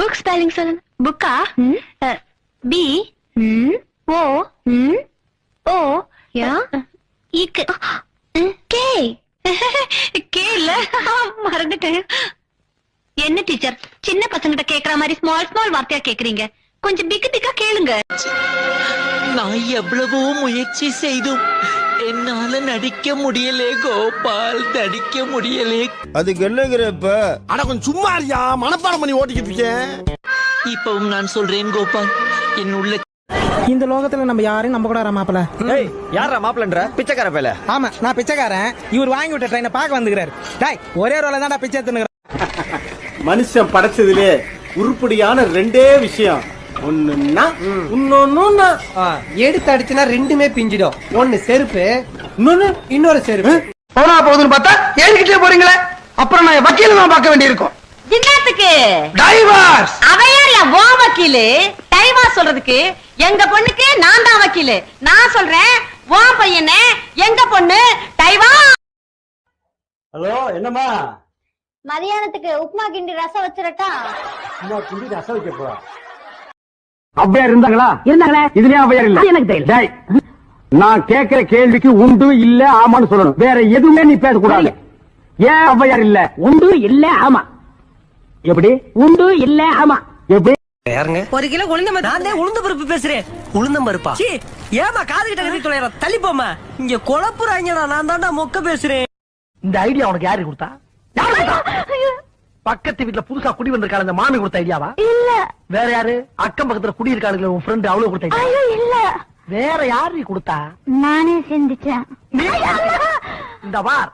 Book spelling சொல்லுங்க. புக்கா? B ஓ ஓ யா இக்கு கே கே இல்ல, மறந்துட்டேன். என்ன டீச்சர், சின்ன பசங்கிட்ட கேக்குற மாதிரி ஸ்மால் வார்த்தையா கேக்குறீங்க? கொஞ்சம் பிக்கு பிக்கா கேளுங்க. நான் எவ்வளவோ முயற்சி செய்தும் என்னால நடிக்க முடியலே கோபால், நடிக்க முடியலே. அதுக்கு என்னங்கிறப்ப அட கொஞ்சம் சும்மா இருக்கியா, மனப்பாடம் பண்ணி ஓட்டிக்கிட்டு இருக்கேன். இப்பவும் நான் சொல்றேன் கோபால், என் உள்ள இந்த லோகத்துல நம்ம யாரையும் நம்ப கூடாது மாப்பிள்ள. ஏய், யாரா மாப்பிள்ளன்ற? பிச்சைக்கார பேல. ஆமா, நான் பிச்சைக்காரன். இவர் வாங்கி விட்ட ட்ரெயினை பார்க்க வந்துக்கிறாரு. டேய், ஒரே ரோல தான்டா பிச்சை எடுத்துன்னு. மனுஷன் படைச்சதுலே உருப்படியான ரெண்டே விஷயம். ஒண்ணுன்னா இன்னொன்னு எடுத்து அடிச்சுனா ரெண்டுமே பிஞ்சிடும். ஒன்னு செருப்பு, இன்னொரு செருப்பு. போனா போகுதுன்னு பார்த்தா ஏறிக்கிட்டே போறீங்களே, அப்புறம் நான் வக்கீல தான் பார்க்க வேண்டியிருக்கும். என்னத்துக்கு டைவர்ஸ்? அவையார்ல ஓ வக்கீலு. டைவர்ஸ் சொல்றதுக்கு எங்க பொண்ணுக்கு நான் தான் வக்கீலு. நான் சொல்றேன், ஓ பையனே எங்க பொண்ணு டைவர்ஸ். ஹலோ, என்னம்மா? மதியானத்துக்கு உப்புமா கிண்டி ரசம் வச்சிரட்டா? அம்மா கிண்டி ரசம் வைக்க போறா. அவ்வையார் இருந்தாங்களா? இருந்தாங்களே. இதுலயே அவ்வையார் இல்ல? எனக்கு தெரியல. டேய், நான் கேக்குற கேள்விக்கு உண்டு இல்ல ஆமான்னு சொல்லணும். வேற எதுவுமே நீ பேசக்கூடாது. ஏன் அவ்வையார் இல்ல? உண்டு இல்ல ஆமா. எப்படி? உண்டு இல்ல ஆமா. எப்படி? யாருங்க? ஒரு கிலோ உளுந்தம். நான் உளுந்த பருப்பு பேசுறேன். உளுந்தம் பருப்பா? ஏமா காது கிட்ட கட்டி தொலைற? தள்ளி போமா. இங்க குழப்புறாங்கடா. நான் தான்டா மொக்க பேசுறேன். இந்த ஐடியா உனக்கு யாரு கொடுத்தா? யாரு கொடுத்தா? பக்கத்து வீட்டுல புதுசா குடி வந்திருக்காங்க, இந்த மாமி கொடுத்த ஐடியாவா? இல்ல. வேற யாரு? அக்கம் பக்கத்துல குடி இருக்காளுங்களே உன் ஃப்ரெண்ட், அவளுக்கு கொடுத்த ஐடியா? இல்ல. வேற யாரு கொடுத்தா? நானே சிந்திச்சேன். இந்த வார்